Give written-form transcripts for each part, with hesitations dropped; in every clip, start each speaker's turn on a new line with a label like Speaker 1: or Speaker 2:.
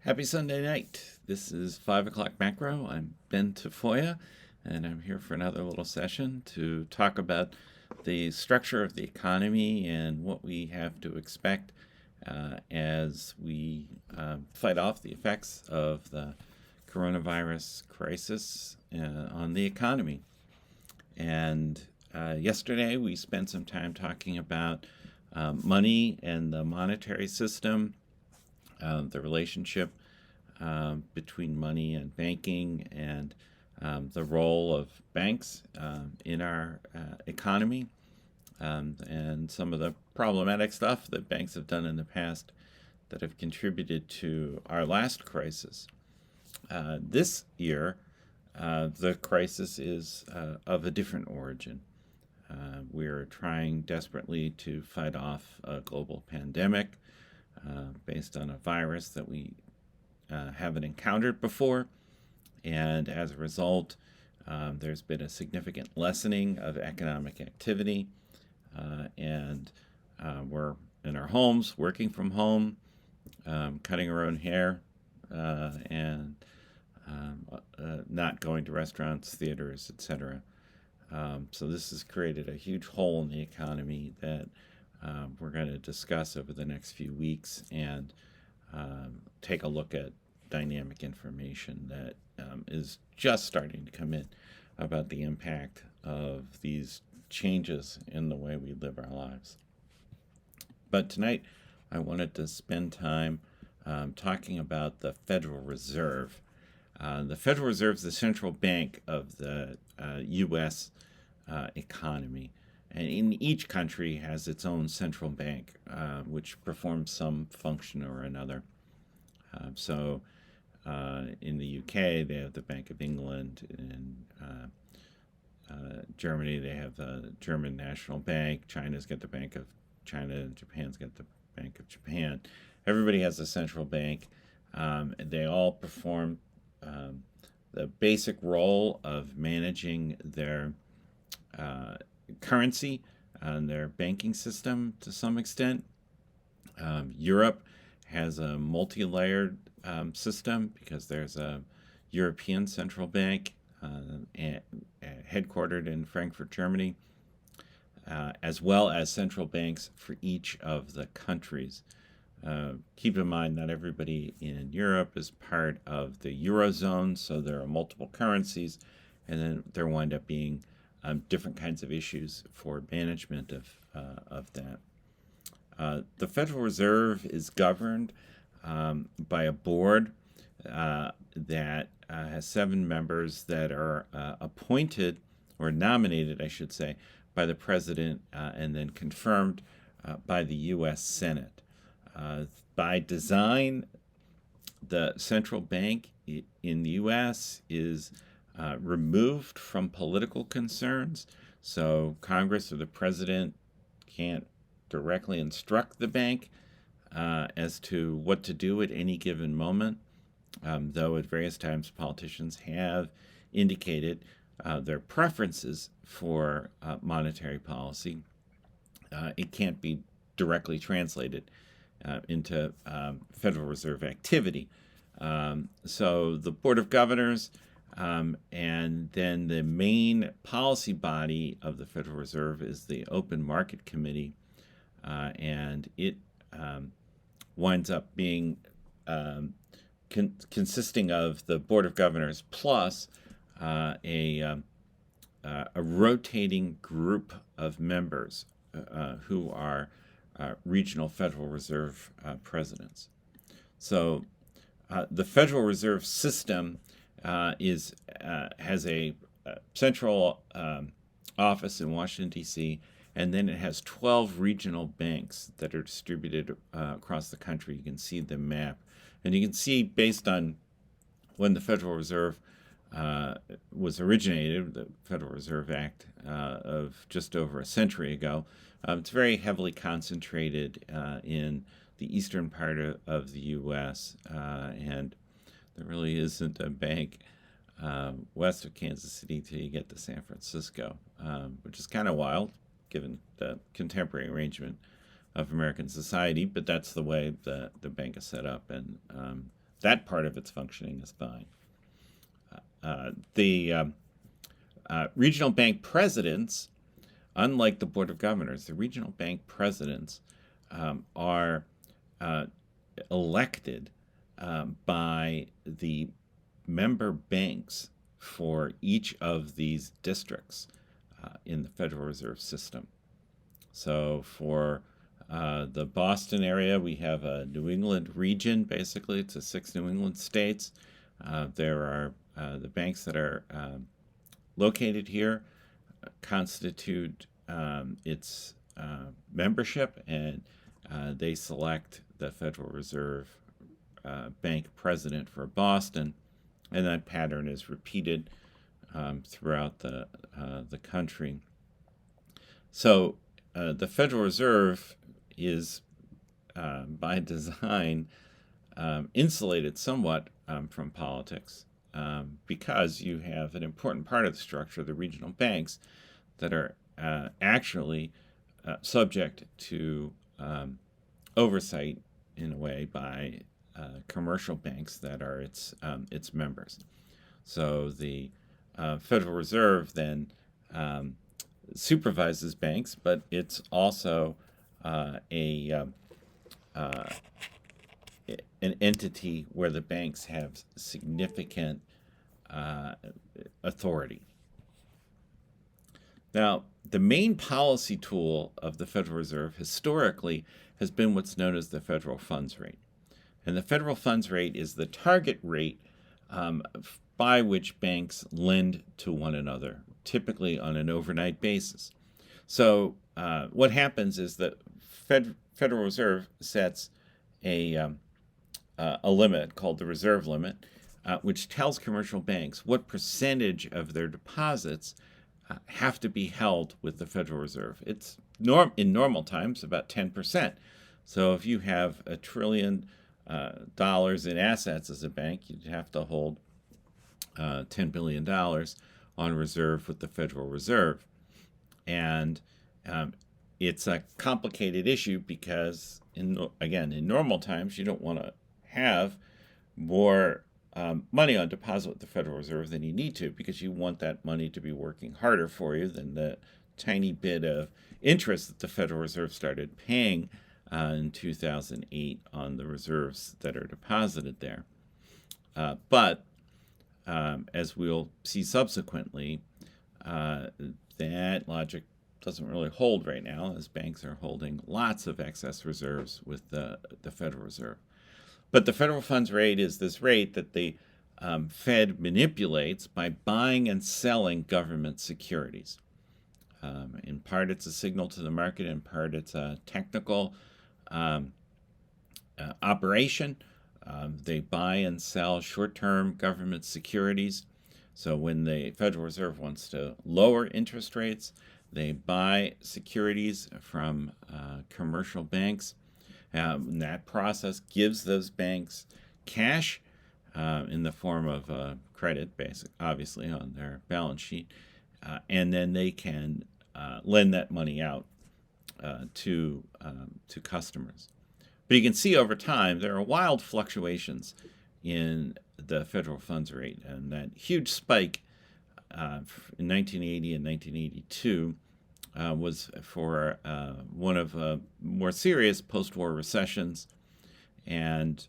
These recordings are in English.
Speaker 1: Happy Sunday night. This is 5 o'clock macro. I'm Ben Tafoya, and I'm here for another little session to talk about the structure of the economy and what we have to expect as we fight off the effects of the coronavirus crisis on the economy. And yesterday we spent some time talking about money and the monetary system, the relationship between money and banking, and the role of banks in our economy, and some of the problematic stuff that banks have done in the past that have contributed to our last crisis. This year, the crisis is of a different origin. We're trying desperately to fight off a global pandemic based on a virus that we haven't encountered before. And as a result, there's been a significant lessening of economic activity. And we're in our homes, working from home, cutting our own hair, and not going to restaurants, theaters, etc. So this has created a huge hole in the economy that we're going to discuss over the next few weeks and take a look at dynamic information that is just starting to come in about the impact of these changes in the way we live our lives. But tonight, I wanted to spend time talking about the Federal Reserve. The Federal Reserve is the central bank of the U.S. Economy. And in each country has its own central bank, which performs some function or another. So in the UK, they have the Bank of England. In Germany, they have the German National Bank. China's got the Bank of China, and Japan's got the Bank of Japan. Everybody has a central bank. They all perform the basic role of managing their currency and their banking system to some extent. Europe has a multi-layered system because there's a European central bank headquartered in Frankfurt, Germany, as well as central banks for each of the countries. Keep in mind, not everybody in Europe is part of the Eurozone, so there are multiple currencies, and then there wind up being different kinds of issues for management of that. The Federal Reserve is governed by a board that has 7 members that are appointed, or nominated, I should say, by the president and then confirmed by the U.S. Senate. By design, the central bank in the U.S. is removed from political concerns, so Congress or the president can't directly instruct the bank as to what to do at any given moment, though at various times politicians have indicated their preferences for monetary policy. It can't be directly translated into Federal Reserve activity. So the Board of Governors and then the main policy body of the Federal Reserve is the Open Market Committee, and it winds up being consisting of the Board of Governors plus a rotating group of members who are regional Federal Reserve presidents. So the Federal Reserve System has a central office in Washington, D.C., and then it has 12 regional banks that are distributed across the country. You can see the map. And you can see, based on when the Federal Reserve was originated, the Federal Reserve Act of just over a century ago, it's very heavily concentrated in the eastern part of the U.S., and there really isn't a bank west of Kansas City till you get to San Francisco, which is kind of wild given the contemporary arrangement of American society, but that's the way the bank is set up, and that part of its functioning is fine. The regional bank presidents, unlike the Board of Governors, the regional bank presidents are elected by the member banks for each of these districts in the Federal Reserve System. So for the Boston area, we have a New England region, basically. It's the 6 New England states. There are the banks that are located here constitute its membership, and they select the Federal Reserve Bank president for Boston, and that pattern is repeated throughout the country. So the Federal Reserve is, by design, insulated somewhat from politics because you have an important part of the structure, the regional banks, that are actually subject to oversight in a way by commercial banks that are its members. So the Federal Reserve then supervises banks, but it's also an entity where the banks have significant authority. Now, the main policy tool of the Federal Reserve historically has been what's known as the federal funds rate. And the federal funds rate is the target rate by which banks lend to one another, typically on an overnight basis. So what happens is that Federal Reserve sets a limit called the reserve limit, which tells commercial banks what percentage of their deposits have to be held with the Federal Reserve. It's in normal times about 10%. So if you have $1 trillion in assets as a bank, you'd have to hold $10 billion on reserve with the Federal Reserve. And it's a complicated issue because, in normal times, you don't want to have more money on deposit with the Federal Reserve than you need to, because you want that money to be working harder for you than the tiny bit of interest that the Federal Reserve started paying in 2008 on the reserves that are deposited there. But as we'll see subsequently, that logic doesn't really hold right now, as banks are holding lots of excess reserves with the Federal Reserve. But the federal funds rate is this rate that the Fed manipulates by buying and selling government securities. In part, it's a signal to the market. In part, it's a technical operation. They buy and sell short-term government securities. So when the Federal Reserve wants to lower interest rates, they buy securities from commercial banks. And that process gives those banks cash in the form of credit, obviously, on their balance sheet. And then they can lend that money out to customers. But you can see over time there are wild fluctuations in the federal funds rate, and that huge spike in 1980 and 1982 was for one of more serious post-war recessions, and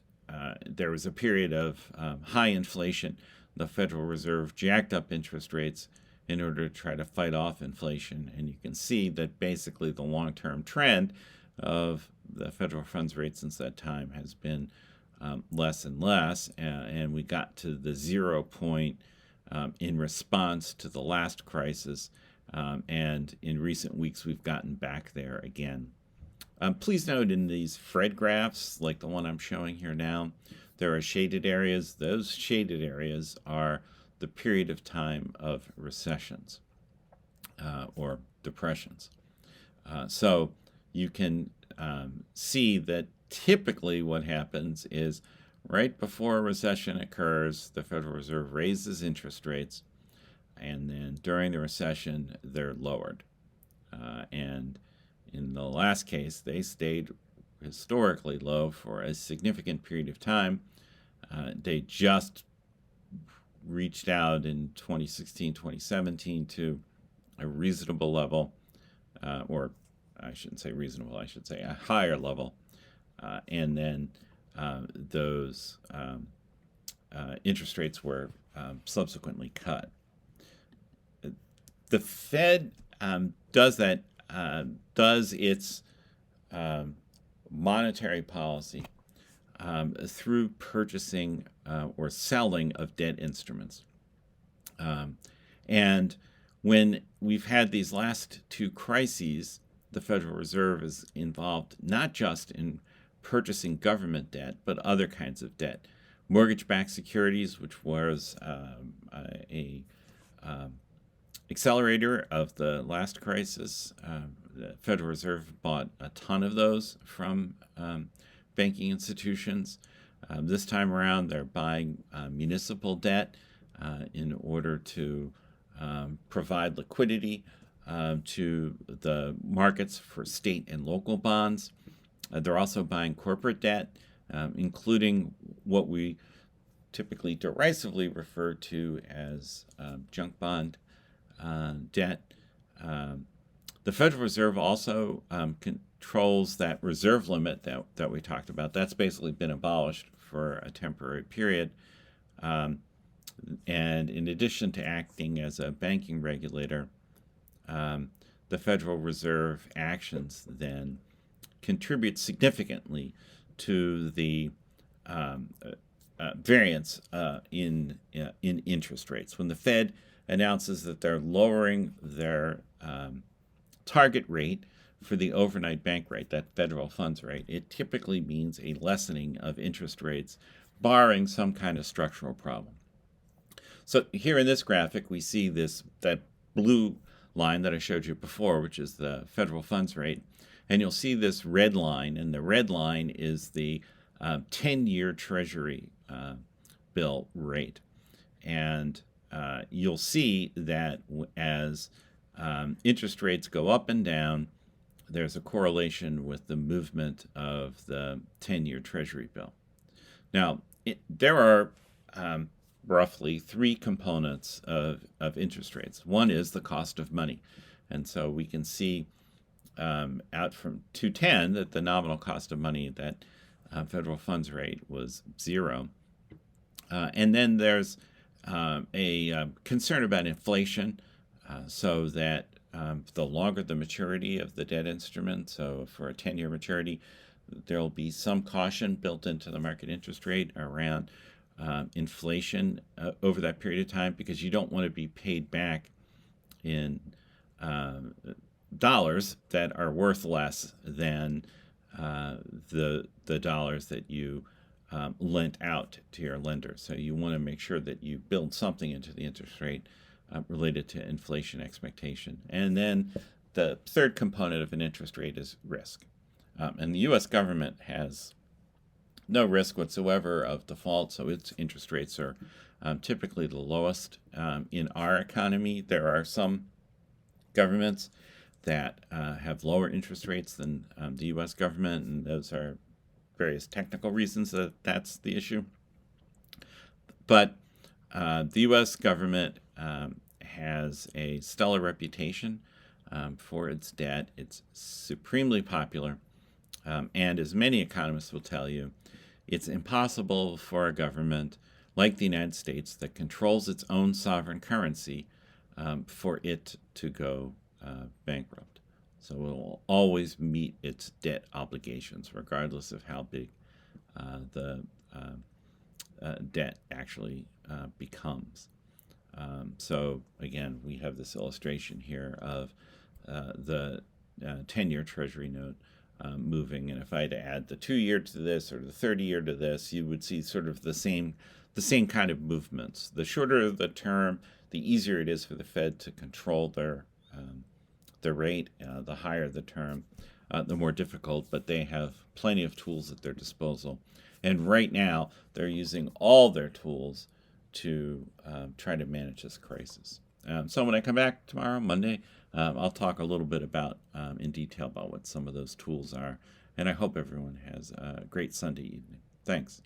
Speaker 1: there was a period of high inflation. The Federal Reserve jacked up interest rates in order to try to fight off inflation, and you can see that basically the long-term trend of the federal funds rate since that time has been less and less, and we got to the 0 point in response to the last crisis, and in recent weeks we've gotten back there again. Please note, in these Fred graphs, like the one I'm showing here now, there are shaded areas. Those shaded areas are the period of time of recessions or depressions. So you can see that typically what happens is right before a recession occurs, the Federal Reserve raises interest rates, and then during the recession, they're lowered. And in the last case, they stayed historically low for a significant period of time, They just reached out in 2016, 2017 to a reasonable level, or I shouldn't say reasonable, I should say a higher level. And then those interest rates were subsequently cut. The Fed does that, does its monetary policy through purchasing or selling of debt instruments. And when we've had these last two crises, the Federal Reserve is involved not just in purchasing government debt, but other kinds of debt. Mortgage-backed securities, which was a accelerator of the last crisis. The Federal Reserve bought a ton of those from banking institutions. This time around, they're buying municipal debt in order to provide liquidity to the markets for state and local bonds. They're also buying corporate debt, including what we typically derisively refer to as junk bond debt. The Federal Reserve also controls that reserve limit that we talked about. That's basically been abolished for a temporary period. And in addition to acting as a banking regulator, the Federal Reserve actions then contribute significantly to the variance in interest rates. When the Fed announces that they're lowering their target rate for the overnight bank rate, that federal funds rate, it typically means a lessening of interest rates, barring some kind of structural problem. So here in this graphic, we see that blue line that I showed you before, which is the federal funds rate, and you'll see this red line, and the red line is the 10-year Treasury bill rate. And you'll see that as interest rates go up and down, there's a correlation with the movement of the 10-year Treasury bill. Now, there are roughly three components of interest rates. One is the cost of money. And so we can see out from 210 that the nominal cost of money, that federal funds rate, was zero. And then there's a concern about inflation, so that the longer the maturity of the debt instrument, so for a 10-year maturity, there'll be some caution built into the market interest rate around inflation over that period of time, because you don't want to be paid back in dollars that are worth less than the dollars that you lent out to your lender. So you want to make sure that you build something into the interest rate related to inflation expectation. And then the third component of an interest rate is risk. And the U.S. government has no risk whatsoever of default, so its interest rates are typically the lowest in our economy. There are some governments that have lower interest rates than the U.S. government, and those are various technical reasons that that's the issue. But the U.S. government has a stellar reputation for its debt. It's supremely popular, and as many economists will tell you, it's impossible for a government like the United States that controls its own sovereign currency for it to go bankrupt. So it will always meet its debt obligations, regardless of how big the debt actually becomes. So again, we have this illustration here of the 10-year Treasury note moving, and if I had to add the 2-year to this or the 30-year to this, you would see sort of the same kind of movements. The shorter the term, the easier it is for the Fed to control their rate. The higher the term, the more difficult, but they have plenty of tools at their disposal. And right now, they're using all their tools to try to manage this crisis. So when I come back tomorrow, Monday, I'll talk a little bit about in detail about what some of those tools are. And I hope everyone has a great Sunday evening. Thanks.